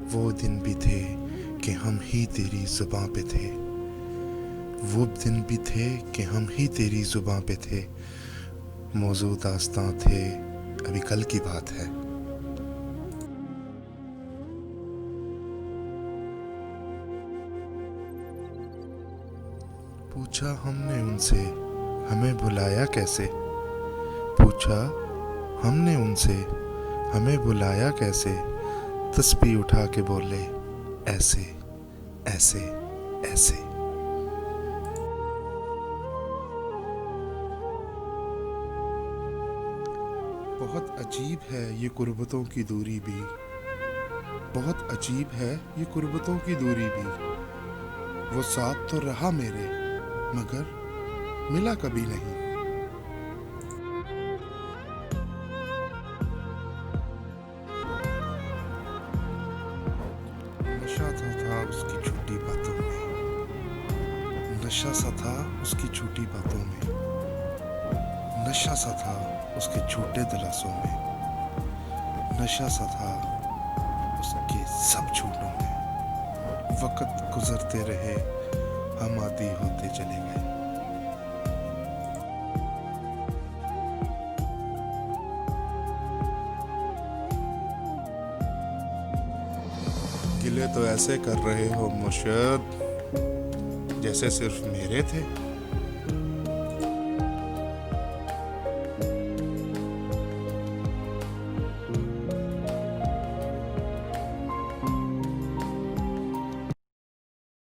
वो दिन भी थे कि हम ही तेरी जुबां पे थे। वो दिन भी थे कि हम ही तेरी जुबां पे थे। मौजू दास्तां थे, अभी कल की बात है। पूछा हमने उनसे, हमें भुलाया कैसे। पूछा हमने उनसे, हमें बुलाया कैसे। तस्बीह उठा के बोले, ऐसे ऐसे ऐसे। बहुत अजीब है ये गुर्बतों की दूरी भी। बहुत अजीब है ये गुर्बतों की दूरी भी। वो साथ तो रहा मेरे, मगर मिला कभी नहीं। नशा था उसकी छोटी बातों में। नशा सा था उसकी छोटी बातों में। नशा सा था उसके छोटे दिलासों में। नशा सा था उसके सब झूठों में। वक्त गुजरते रहे, हम आदी होते चले गए। गिले तो ऐसे कर रहे हो मुर्शद, जैसे सिर्फ मेरे थे।